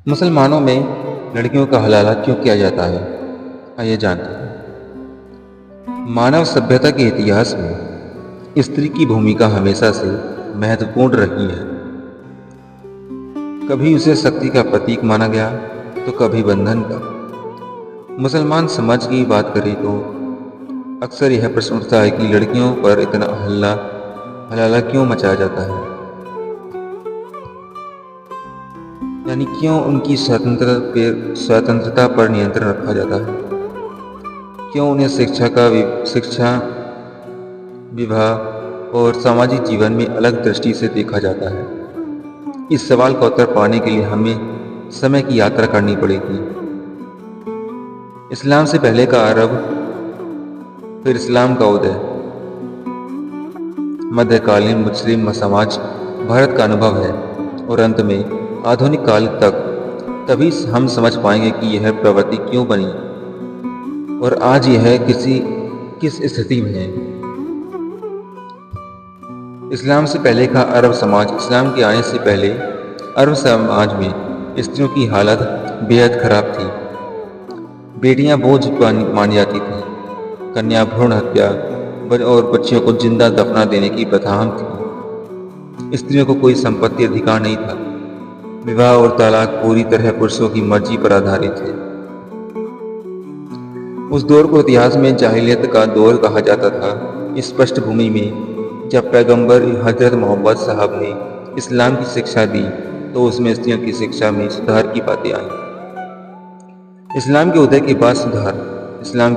मुसलमानों में लड़कियों का हलाला क्यों किया जाता है? आइए जानते हैं। मानव सभ्यता के इतिहास में स्त्री की भूमिका हमेशा से महत्वपूर्ण रही है। कभी उसे शक्ति का प्रतीक माना गया तो कभी बंधन का। मुसलमान समाज की बात करें तो अक्सर यह प्रश्न उठता है कि लड़कियों पर इतना हलाला क्यों मचाया जाता है, यानी क्यों उनकी स्वतंत्रता पर नियंत्रण रखा जाता है, क्यों उन्हें शिक्षा, विवाह और सामाजिक जीवन में अलग दृष्टि से देखा जाता है। इस सवाल का उत्तर पाने के लिए हमें समय की यात्रा करनी पड़ेगी। इस्लाम से पहले का अरब, फिर इस्लाम का उदय, मध्यकालीन मुस्लिम समाज, भारत का अनुभव है और अंत में आधुनिक काल तक। तभी हम समझ पाएंगे कि यह प्रवृत्ति क्यों बनी और आज यह किस स्थिति में है। इस्लाम से पहले का अरब समाज। इस्लाम के आने से पहले अरब समाज में स्त्रियों की हालत बेहद खराब थी। बेटियां बोझ मानी जाती थीं। कन्या भ्रूण हत्या और बच्चियों को जिंदा दफना देने की प्रथा थी। स्त्रियों को कोई संपत्ति अधिकार नहीं था। विवाह और तलाक पूरी तरह पुरुषों की मर्जी पर आधारित थे। उस दौर को इतिहास में जाहिलियत का दौर कहा जाता था। इस पृष्ठभूमि में जब पैगंबर हजरत मोहम्मद साहब ने इस्लाम की शिक्षा दी तो उसमें स्त्रियों की शिक्षा में सुधार की बातें आई। इस्लाम के उदय के बाद सुधार। इस्लाम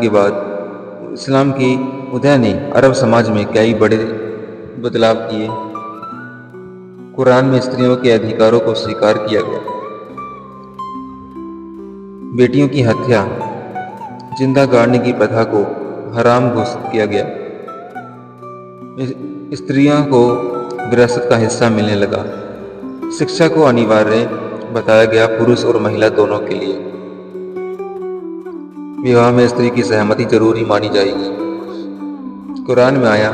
के उदय ने अरब समाज में कई बड़े बदलाव किए। कुरान में स्त्रियों के अधिकारों को स्वीकार किया गया। बेटियों की हत्या, जिंदा गाड़ने की प्रथा को हराम घोषित किया गया। स्त्रियों को विरासत का हिस्सा मिलने लगा। शिक्षा को अनिवार्य बताया गया, पुरुष और महिला दोनों के लिए। विवाह में स्त्री की सहमति जरूरी मानी जाएगी। कुरान में आया,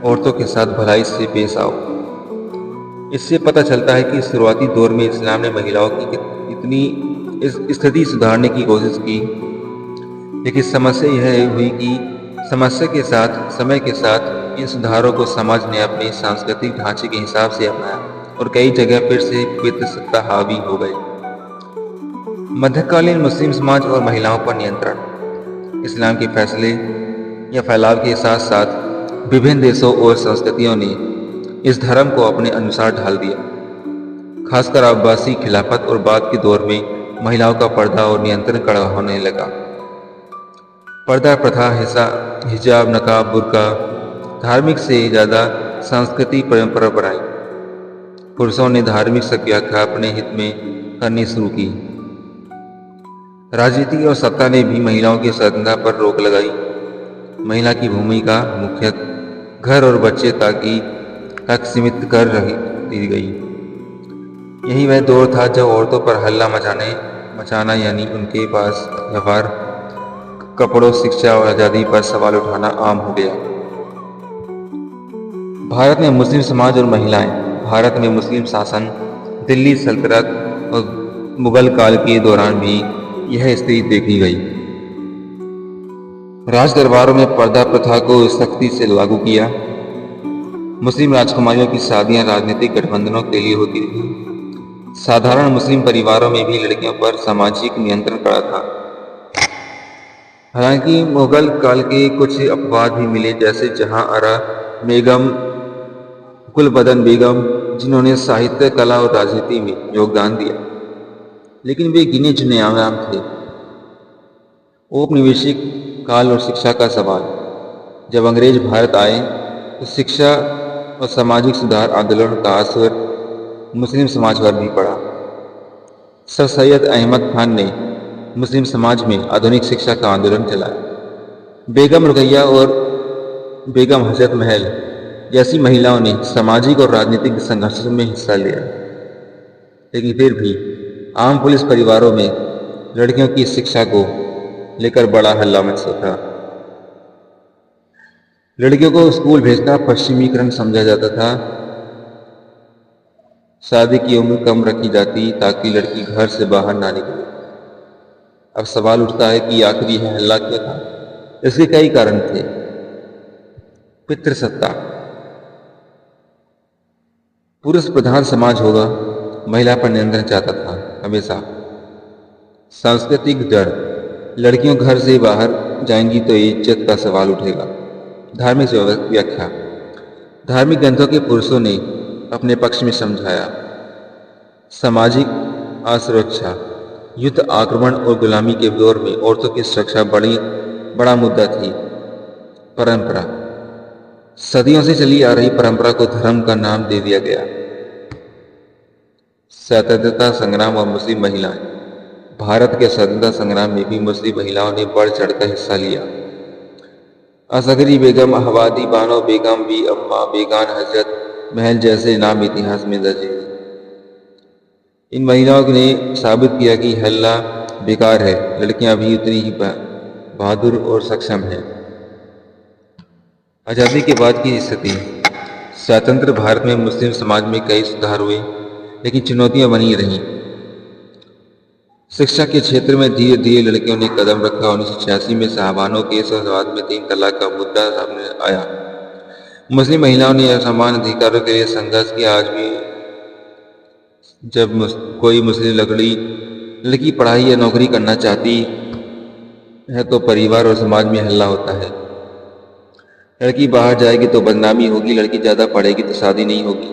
औरतों के साथ भलाई से पेश आओ। इससे पता चलता है कि शुरुआती दौर में इस्लाम ने महिलाओं की इतनी स्थिति सुधारने की कोशिश की, लेकिन समस्या यह हुई कि समय के साथ इन सुधारों को समाज ने अपने सांस्कृतिक ढांचे के हिसाब से अपनाया और कई जगह फिर से पितृसत्ता हावी हो गई। मध्यकालीन मुस्लिम समाज और महिलाओं पर नियंत्रण। इस्लाम के फैलाव के साथ साथ विभिन्न देशों और संस्कृतियों ने इस धर्म को अपने अनुसार ढाल दिया। खासकर अब्बासी खिलाफत और बाद के दौर में महिलाओं का पर्दा और नियंत्रण कड़ा होने लगा। पर्दा प्रथा, हिजाब, नकाब, बुर्का धार्मिक से ज़्यादा सांस्कृतिक परंपरा बनाई। पुरुषों ने धार्मिक व्याख्या अपने हित में करनी शुरू की। राजनीति और सत्ता ने भी महिलाओं की स्वतंत्रता पर रोक लगाई। महिला की भूमिका मुख्यतः घर और बच्चे तक सीमित कर दी गई। यही वह दौर था जब औरतों पर हल्ला मचाना यानी उनके पास व्यवहार, कपड़ों, शिक्षा और आज़ादी पर सवाल उठाना आम हो गया। भारत में मुस्लिम समाज और महिलाएं। भारत में मुस्लिम शासन, दिल्ली सल्तनत और मुगल काल के दौरान भी यह स्थिति देखी गई। राज दरबारों में पर्दा प्रथा को सख्ती से लागू किया। मुस्लिम राजकुमारियों की शादियां राजनीतिक गठबंधनों के लिए होती थी। साधारण मुस्लिम परिवारों में भी लड़कियों पर सामाजिक नियंत्रण कड़ा था। हालांकि मुगल काल के कुछ अपवाद भी मिले, जैसे जहांआरा बेगम, गुलबदन बेगम, जिन्होंने साहित्य, कला और राजनीति में योगदान दिया, लेकिन वे गिने चुने नाम थे। औपनिवेशिक काल और शिक्षा का सवाल। जब अंग्रेज भारत आए तो शिक्षा और सामाजिक सुधार आंदोलन का असर मुस्लिम समाज पर भी पड़ा। सर सैयद अहमद खान ने मुस्लिम समाज में आधुनिक शिक्षा का आंदोलन चलाया। बेगम रुकैया और बेगम हजरत महल जैसी महिलाओं ने सामाजिक और राजनीतिक संघर्षों में हिस्सा लिया, लेकिन फिर भी आम पुलिस परिवारों में लड़कियों की शिक्षा को लेकर बड़ा हल्ला मचा था। लड़कियों को स्कूल भेजना पश्चिमीकरण समझा जाता था। शादी की उम्र कम रखी जाती ताकि लड़की घर से बाहर ना निकले। अब सवाल उठता है कि आखिर यह हल्ला क्यों था? इसके कई कारण थे। पितृसत्ता, पुरुष प्रधान समाज होगा, महिला पर नियंत्रण चाहता था हमेशा। सांस्कृतिक डर, लड़कियों घर से बाहर जाएंगी तो इज्जत का सवाल उठेगा। धार्मिक व्याख्या, धार्मिक ग्रंथों के पुरुषों ने अपने पक्ष में समझाया। सामाजिक असुरक्षा, युद्ध, आक्रमण और गुलामी के दौर में औरतों की सुरक्षा बड़ा मुद्दा थी। परंपरा, सदियों से चली आ रही परंपरा को धर्म का नाम दे दिया गया। स्वतंत्रता संग्राम और मुस्लिम महिलाएं, भारत के स्वतंत्रता संग्राम में भी मुस्लिम महिलाओं ने बढ़ चढ़कर हिस्सा लिया। असगरी बेगम, हवादी बानो बेगम, बी अम्मा, बेगान हजरत महल जैसे नाम इतिहास में दर्ज हैं। इन महिलाओं ने साबित किया कि हल्ला बेकार है, लड़कियां भी उतनी ही बहादुर और सक्षम हैं। आज़ादी के बाद की स्थिति, स्वतंत्र भारत में मुस्लिम समाज में कई सुधार हुए, लेकिन चुनौतियां बनी रहीं। शिक्षा के क्षेत्र में धीरे धीरे लड़कियों ने कदम रखा। 1986 में साहबानों के समाज में 3 तलाक का मुद्दा सामने आया। मुस्लिम महिलाओं ने समान अधिकारों के लिए संघर्ष किया। आज भी जब कोई मुस्लिम लड़की पढ़ाई या नौकरी करना चाहती है तो परिवार और समाज में हल्ला होता है। लड़की बाहर जाएगी तो बदनामी होगी, लड़की ज़्यादा पढ़ेगी तो शादी नहीं होगी।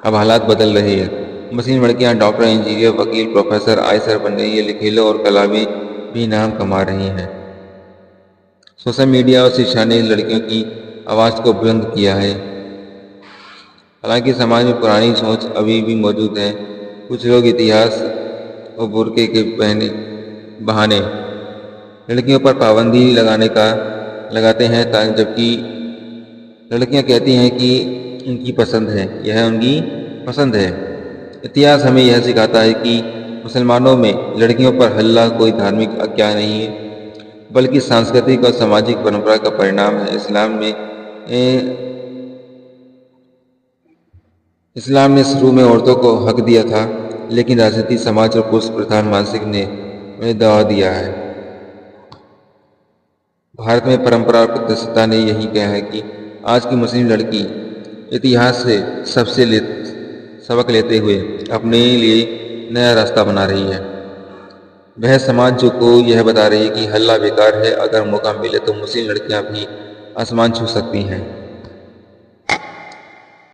अब हालात बदल रहे हैं। मुस्लिम लड़कियां डॉक्टर, इंजीनियर, वकील, प्रोफेसर, आईएएस बन रही है। खेलों और कला में भी नाम कमा रही हैं। सोशल मीडिया और शिक्षा ने लड़कियों की आवाज़ को बुलंद किया है। हालांकि समाज में पुरानी सोच अभी भी मौजूद है। कुछ लोग इतिहास और बुर्के के बहाने लड़कियों पर पाबंदी लगाते हैं, जबकि लड़कियां कहती हैं कि उनकी पसंद है, यह उनकी पसंद है। इतिहास हमें यह सिखाता है कि मुसलमानों में लड़कियों पर हल्ला कोई धार्मिक आज्ञा नहीं है, बल्कि सांस्कृतिक और सामाजिक परंपरा का परिणाम है। इस्लाम ने शुरू में औरतों को हक दिया था, लेकिन राजनीति, समाज और पुरुष प्रधान मानसिक ने उन्हें दबा दिया है। भारत में परंपरा और प्रतिष्ठा ने यही कहा है कि आज की मुस्लिम लड़की इतिहास से सबक लेते हुए अपने लिए नया रास्ता बना रही है। वह समाज को यह बता रही है कि हल्ला बेकार है, अगर मौका मिले तो मुस्लिम लड़कियां भी आसमान छू सकती हैं।